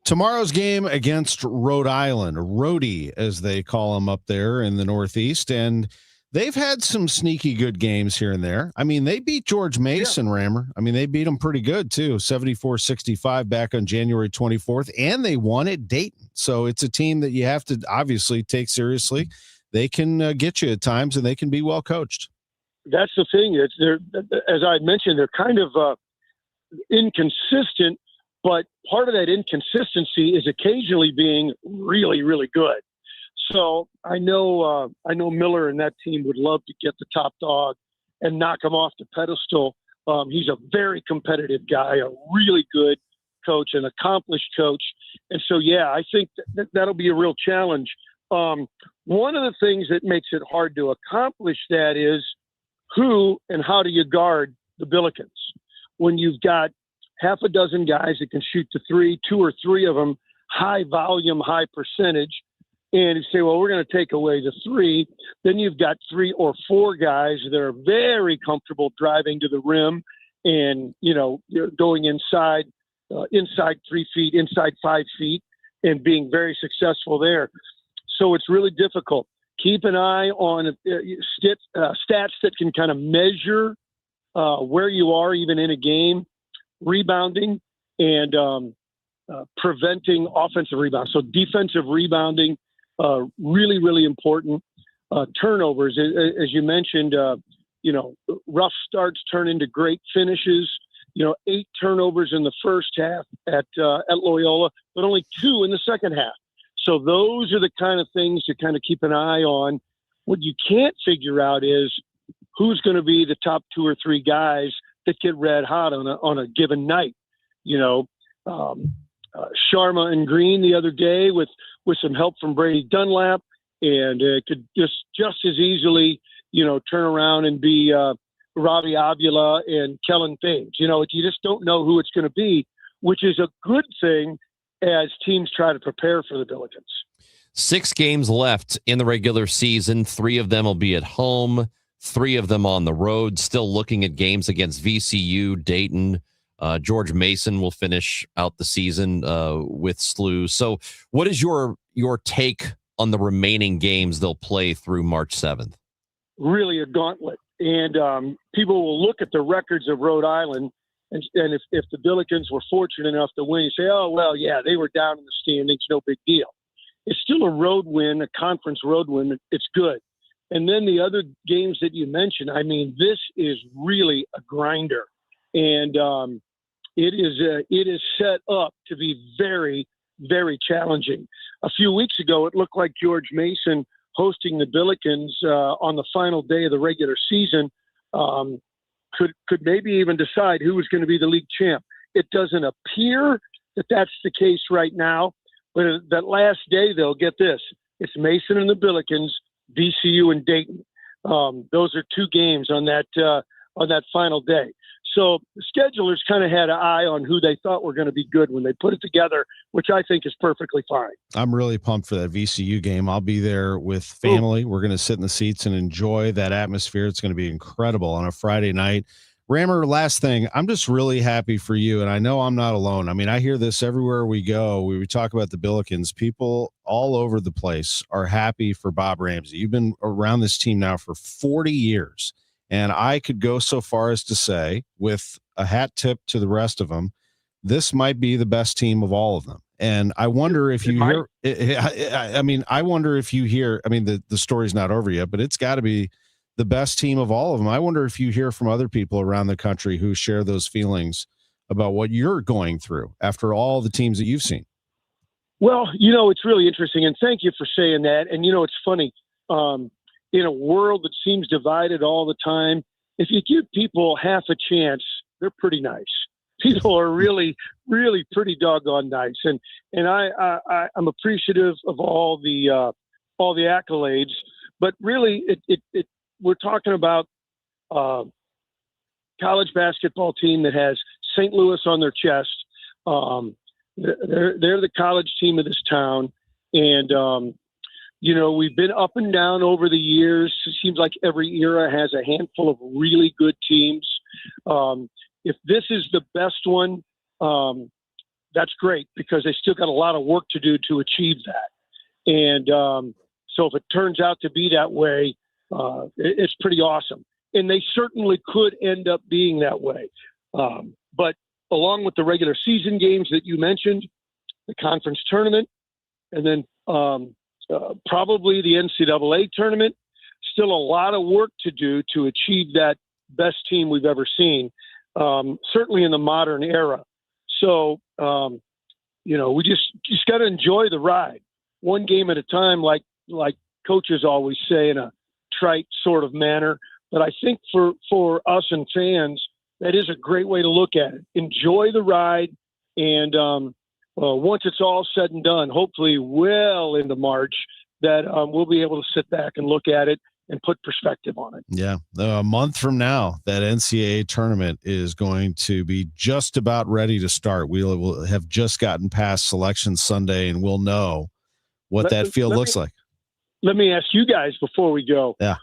Tomorrow's game against Rhode Island, Rhodey, as they call them up there in the Northeast. And they've had some sneaky good games here and there. I mean, they beat George Mason, Rammer. I mean, they beat them pretty good, too, 74-65 back on January 24th. And they won at Dayton. So it's a team that you have to obviously take seriously. They can get you at times, and they can be well coached. That's the thing. As I mentioned, they're kind of inconsistent, but part of that inconsistency is occasionally being really, really good. So I know Miller and that team would love to get the top dog and knock him off the pedestal. He's a very competitive guy, a really good coach, an accomplished coach. And so, yeah, I think that'll be a real challenge. One of the things that makes it hard to accomplish that is who and how do you guard the Billikens? When you've got half a dozen guys that can shoot the three, 2 or 3 of them, high volume, high percentage, and you say, well, we're going to take away the 3, then you've got 3 or 4 guys that are very comfortable driving to the rim and, going inside 3 feet, inside 5 feet, and being very successful there. So it's really difficult. Keep an eye on stats that can kind of measure where you are even in a game, rebounding and preventing offensive rebounds. So defensive rebounding, really, really important. Turnovers, as you mentioned, rough starts turn into great finishes. 8 turnovers in the first half at Loyola, but only 2 in the second half. So those are the kind of things to kind of keep an eye on. What you can't figure out is who's going to be the top 2 or 3 guys that get red hot on a given night. Sharma and Green the other day with some help from Brady Dunlap, and it could just as easily, turn around and be Robbie Avila and Kellen Page. You just don't know who it's going to be, which is a good thing as teams try to prepare for the Billikens. 6 games left in the regular season. 3 of them will be at home, 3 of them on the road. Still looking at games against VCU, Dayton. George Mason will finish out the season with SLU. So what is your take on the remaining games they'll play through March 7th? Really a gauntlet. And people will look at the records of Rhode Island, and if the Billikens were fortunate enough to win, you say, oh, well, yeah, they were down in the standings, no big deal. It's still a road win, a conference road win. It's good. And then the other games that you mentioned, I mean, this is really a grinder. And it is set up to be very, very challenging. A few weeks ago, it looked like George Mason hosting the Billikens on the final day of the regular season could maybe even decide who was going to be the league champ. It doesn't appear that that's the case right now, But that last day, they'll get this. It's Mason and the Billikens, VCU and Dayton. Those are 2 games on that final day. So the schedulers kind of had an eye on who they thought were going to be good when they put it together, which I think is perfectly fine. I'm really pumped for that VCU game. I'll be there with family. We're going to sit in the seats and enjoy that atmosphere. It's going to be incredible on a Friday night. Rammer, last thing, I'm just really happy for you, and I know I'm not alone. I mean, I hear this everywhere we go. We talk about the Billikens. People all over the place are happy for Bob Ramsey. You've been around this team now for 40 years, and I could go so far as to say, with a hat tip to the rest of them, this might be the best team of all of them. And I wonder if you hear – I mean, I wonder if you hear – I mean, the story's not over yet, but it's got to be – the best team of all of them. I wonder if you hear from other people around the country who share those feelings about what you're going through after all the teams that you've seen. Well, it's really interesting, and thank you for saying that. And, it's funny. In a world that seems divided all the time, if you give people half a chance, they're pretty nice. People are really, really pretty doggone nice. And I'm appreciative of all the accolades, but really we're talking about college basketball team that has St. Louis on their chest. They're the college team of this town. And, we've been up and down over the years. It seems like every era has a handful of really good teams. If this is the best one, that's great because they still got a lot of work to do to achieve that. And so if it turns out to be that way, it's pretty awesome. And they certainly could end up being that way. But along with the regular season games that you mentioned, the conference tournament, and then probably the NCAA tournament, still a lot of work to do to achieve that best team we've ever seen, certainly in the modern era. So, we just got to enjoy the ride, one game at a time, like coaches always say in a trite sort of manner. But I think for us and fans, that is a great way to look at it. Enjoy the ride. And once it's all said and done, hopefully well into March, that we'll be able to sit back and look at it and put perspective on it. Yeah. A month from now, that NCAA tournament is going to be just about ready to start. We'll have just gotten past Selection Sunday, and we'll know what that field looks like. Let me ask you guys before we go. Yeah.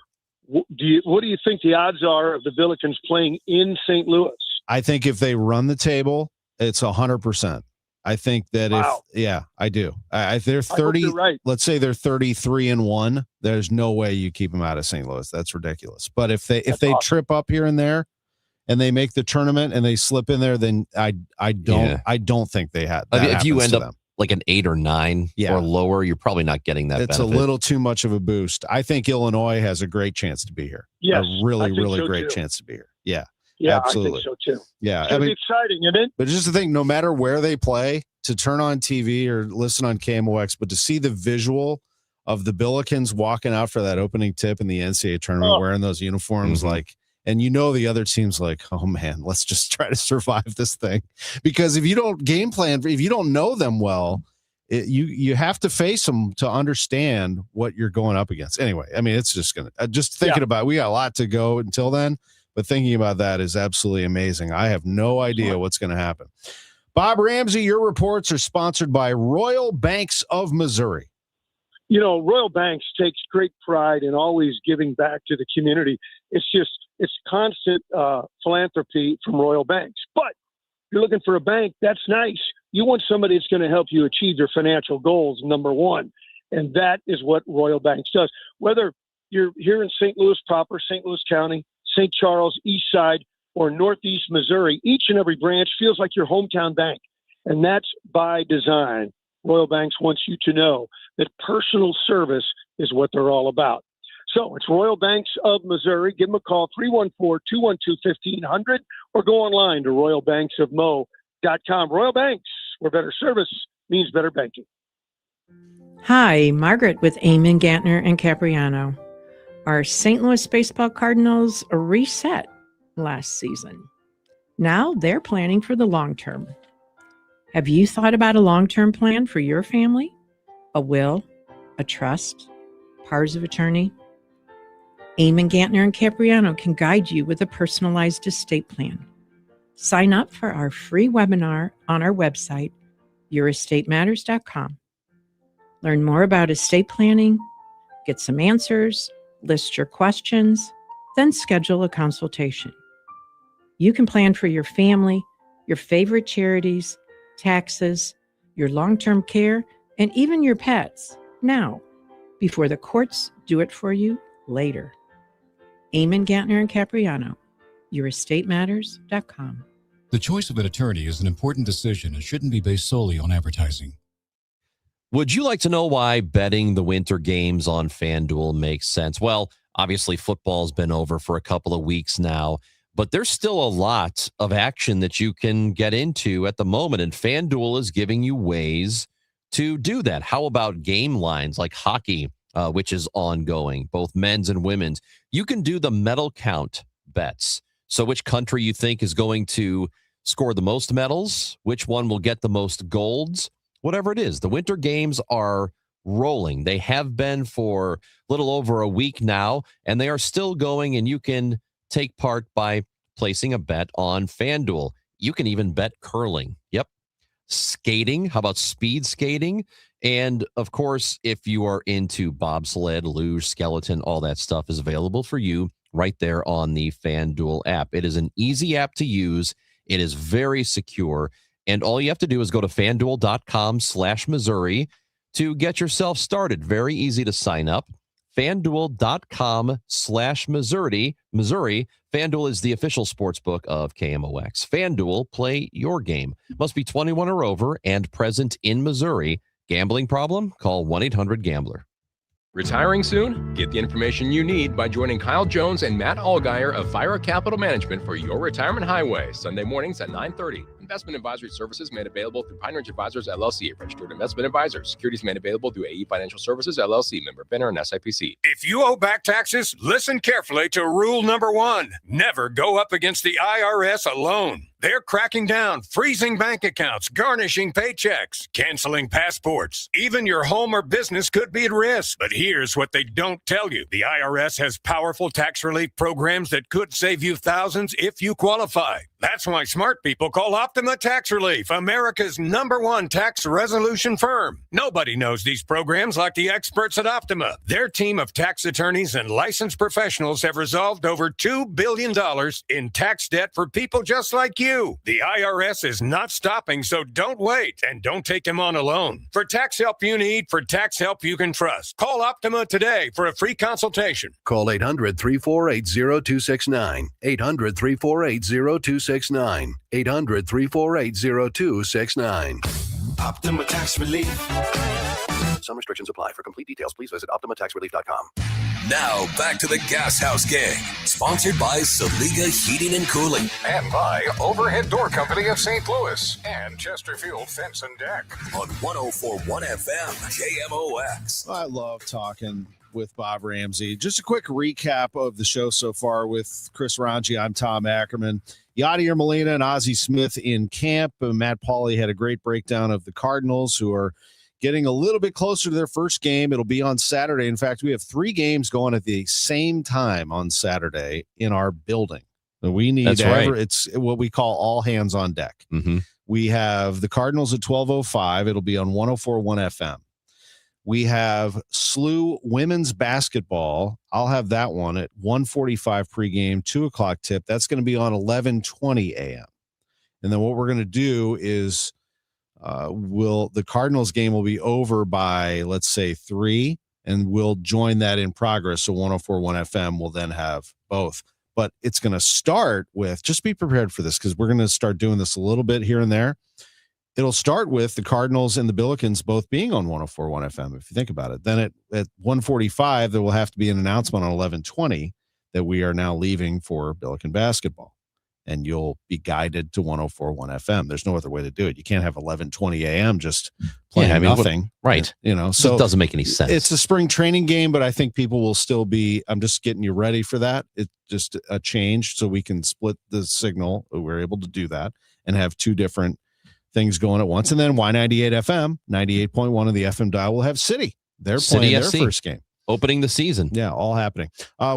What do you think the odds are of the Billikens playing in St. Louis? I think if they run the table, it's 100%. I think that I do. If they're 30, right. Let's say they're 33-1, there's no way you keep them out of St. Louis. That's ridiculous. But if they awesome. Trip up here and there and they make the tournament and they slip in there, then I don't think they have. If you end up like an 8 or 9 or lower, you're probably not getting that it's benefit. A little too much of a boost. I think Illinois has a great chance to be here. Yes, a really great chance to be here. Yeah, absolutely. I think so too. Yeah, it's gonna be exciting, isn't it? But just the thing, no matter where they play, to turn on TV or listen on KMOX, but to see the visual of the Billikens walking out for that opening tip in the NCAA tournament, wearing those uniforms, and the other team's like, oh man, let's just try to survive this thing. Because if you don't game plan, if you don't know them well, you have to face them to understand what you're going up against. Anyway, I mean, it's just thinking about, we got a lot to go until then, but thinking about that is absolutely amazing. I have no idea what's going to happen. Bob Ramsey, your reports are sponsored by Royal Banks of Missouri. Royal Banks takes great pride in always giving back to the community. It's constant philanthropy from Royal Banks. But if you're looking for a bank, that's nice. You want somebody that's going to help you achieve your financial goals, number one. And that is what Royal Banks does. Whether you're here in St. Louis proper, St. Louis County, St. Charles, East Side, or Northeast Missouri, each and every branch feels like your hometown bank. And that's by design. Royal Banks wants you to know that personal service is what they're all about. So it's Royal Banks of Missouri. Give them a call, 314-212-1500, or go online to royalbanksofmo.com. Royal Banks, where better service means better banking. Hi, Margaret with Eamon Gantner and Capriano. Our St. Louis baseball Cardinals reset last season. Now they're planning for the long term. Have you thought about a long-term plan for your family? A will, a trust, powers of attorney? Eamon Gantner and Capriano can guide you with a personalized estate plan. Sign up for our free webinar on our website, yourestateMatters.com. Learn more about estate planning, get some answers, list your questions, then schedule a consultation. You can plan for your family, your favorite charities, taxes, your long-term care, and even your pets now, before the courts do it for you later. Eamon Gantner and Capriano, yourestateMatters.com. The choice of an attorney is an important decision and shouldn't be based solely on advertising. Would you like to know why betting the winter games on FanDuel makes sense? Well, obviously football's been over for a couple of weeks now, but there's still a lot of action that you can get into at the moment, and FanDuel is giving you ways to do that. How about game lines like hockey, which is ongoing, both men's and women's? You can do the medal count bets. So which country you think is going to score the most medals, which one will get the most golds, whatever it is. The winter games are rolling. They have been for a little over a week now, and they are still going, and you can take part by placing a bet on FanDuel. You can even bet curling. Yep. Skating. How about speed skating? And of course, if you are into bobsled, luge, skeleton, all that stuff is available for you right there on the FanDuel app. It is an easy app to use. It is very secure. And all you have to do is go to FanDuel.com/Missouri to get yourself started. Very easy to sign up. FanDuel.com/Missouri. FanDuel is the official sports book of KMOX. FanDuel, play your game. Must be 21 or over and present in Missouri. Gambling problem? Call 1-800-GAMBLER. Retiring soon? Get the information you need by joining Kyle Jones and Matt Allgeier of Vira Capital Management for your retirement highway, Sunday mornings at 9:30. Investment advisory services made available through Pine Ridge Advisors, LLC, a registered investment advisor. Securities made available through AE Financial Services, LLC, member FINRA and SIPC. If you owe back taxes, listen carefully to rule number 1. Never go up against the IRS alone. They're cracking down, freezing bank accounts, garnishing paychecks, canceling passports. Even your home or business could be at risk. But here's what they don't tell you. The IRS has powerful tax relief programs that could save you thousands if you qualify. That's why smart people call Optima Tax Relief, America's #1 tax resolution firm. Nobody knows these programs like the experts at Optima. Their team of tax attorneys and licensed professionals have resolved over $2 billion in tax debt for people just like you. The IRS is not stopping, so don't wait and don't take them on alone. For tax help you need, for tax help you can trust, call Optima today for a free consultation. Call 800-348-0269. 800-348-0269. 800-348-0269. Optima Tax Relief. Some restrictions apply. For complete details, please visit OptimaTaxRelief.com. Now, back to the Gashouse Gang, sponsored by Saliga Heating and Cooling. And by Overhead Door Company of St. Louis and Chesterfield Fence and Deck. On 104.1 FM, KMOX. I love talking with Bob Ramsey. Just a quick recap of the show so far with Chris Ranji. I'm Tom Ackerman. Yadier Molina and Ozzie Smith in camp. Matt Pauley had a great breakdown of the Cardinals, who are getting a little bit closer to their first game. It'll be on Saturday. In fact, we have 3 games going at the same time on Saturday in our building. We need it's what we call all hands on deck. Mm-hmm. We have the Cardinals at 12:05. It'll be on 104.1 FM. We have SLU women's basketball. I'll have that one at 1:45 pregame, 2:00 tip. That's going to be on 11:20 a.m. And then what we're going to do is the Cardinals game will be over by, let's say, 3, and we'll join that in progress. So 104.1 FM will then have both. But it's going to start with, just be prepared for this, because we're going to start doing this a little bit here and there. It'll start with the Cardinals and the Billikens both being on 104.1 FM, if you think about it. Then at 1:45, there will have to be an announcement on 11:20 that we are now leaving for Billiken basketball. And you'll be guided to 104.1 FM. There's no other way to do it. You can't have 11:20 a.m. just playing nothing. Right. So it doesn't make any sense. It's a spring training game, but I think people will still be, I'm just getting you ready for that. It's just a change so we can split the signal. We're able to do that and have 2 different things going at once. And then Y98 FM, 98.1 of the FM dial will have City. They're City playing FC. their first game. Opening the season. Yeah, all happening.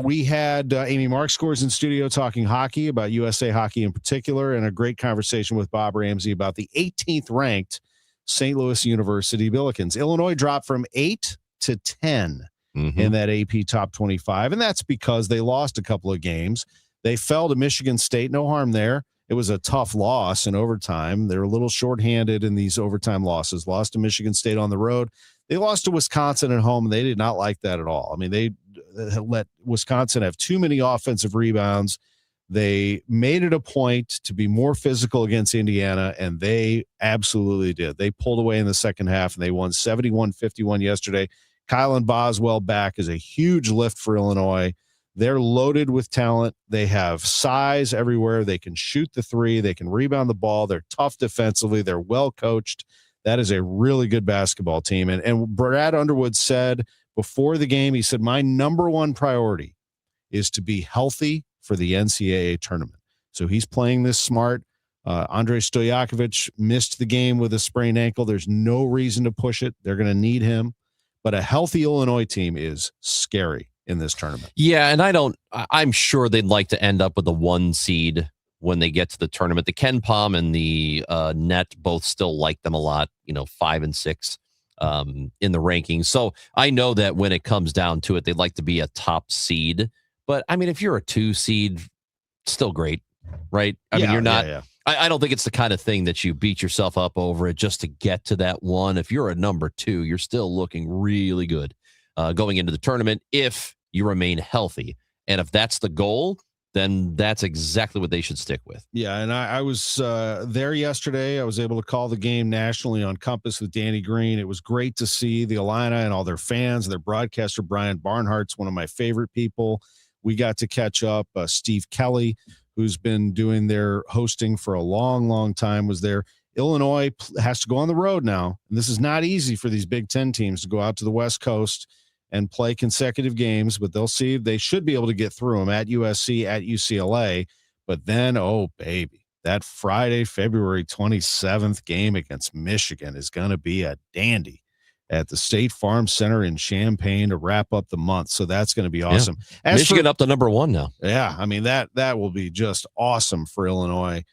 We had Amy Mark Scores in studio talking hockey, about USA hockey in particular, and a great conversation with Bob Ramsey about the 18th ranked St. Louis University Billikens. Illinois dropped from 8 to 10 in that AP Top 25, and that's because they lost a couple of games. They fell to Michigan State. No harm there. It was a tough loss in overtime. They're a little shorthanded in these overtime losses. Lost to Michigan State on the road. They lost to Wisconsin at home, and they did not like that at all. I mean, they let Wisconsin have too many offensive rebounds. They made it a point to be more physical against Indiana, and they absolutely did. They pulled away in the second half, and they won 71-51 yesterday. Kylan Boswell back is a huge lift for Illinois. They're loaded with talent. They have size everywhere. They can shoot the three. They can rebound the ball. They're tough defensively. They're well coached. That is a really good basketball team. And Brad Underwood said before the game, he said, my number one priority is to be healthy for the NCAA tournament. So he's playing this smart. Andrei Stojakovic missed the game with a sprained ankle. There's no reason to push it. They're going to need him. But a healthy Illinois team is scary in this tournament. Yeah, and I'm sure they'd like to end up with a 1 seed when they get to the tournament. The Ken Pom and the Net both still like them a lot, 5 and 6 in the rankings. So I know that when it comes down to it, they'd like to be a top seed. But I mean, if you're a 2 seed, still great, right? I mean, you're not. Yeah. I don't think it's the kind of thing that you beat yourself up over it just to get to that 1. If you're a number 2, you're still looking really good going into the tournament if you remain healthy. And if that's the goal, then that's exactly what they should stick with. Yeah, and I was there yesterday. I was able to call the game nationally on Compass with Danny Green. It was great to see the Illini and all their fans. Their broadcaster, Brian Barnhart's one of my favorite people. We got to catch up. Steve Kelly, who's been doing their hosting for a long, long time, was there. Illinois has to go on the road now, and this is not easy for these Big Ten teams to go out to the West Coast and play consecutive games, but they'll see. They should be able to get through them at USC, at UCLA. But then, oh, baby, that Friday, February 27th game against Michigan is going to be a dandy at the State Farm Center in Champaign to wrap up the month. So that's going to be awesome. Yeah. Michigan up to number 1 now. Yeah, I mean, that will be just awesome for Illinois.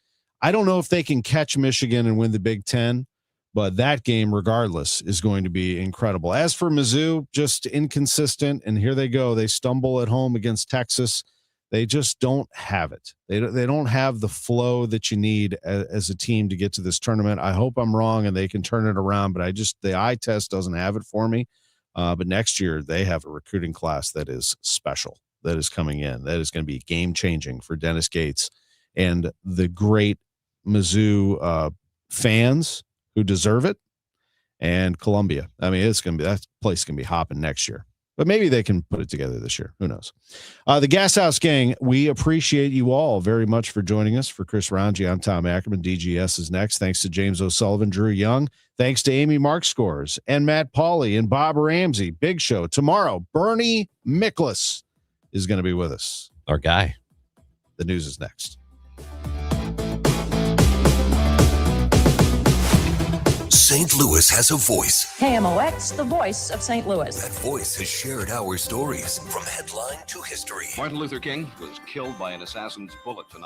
I don't know if they can catch Michigan and win the Big Ten, but that game, regardless, is going to be incredible. As for Mizzou, just inconsistent, and here they go. They stumble at home against Texas. They just don't have it. They don't have the flow that you need as a team to get to this tournament. I hope I'm wrong and they can turn it around, but the eye test doesn't have it for me. But next year, they have a recruiting class that is special, that is coming in. That is going to be game-changing for Dennis Gates and the great Mizzou fans who deserve it, and Columbia. I mean, that place can be hopping next year. But maybe they can put it together this year. Who knows? The Gashouse Gang, we appreciate you all very much for joining us. For Chris Ranji, I'm Tom Ackerman. DGS is next. Thanks to James O'Sullivan, Drew Young. Thanks to Amy Mark Scores and Matt Pauley and Bob Ramsey. Big show tomorrow. Bernie Miklas is going to be with us. Our guy. The news is next. St. Louis has a voice. KMOX, the voice of St. Louis. That voice has shared our stories from headline to history. Martin Luther King was killed by an assassin's bullet tonight.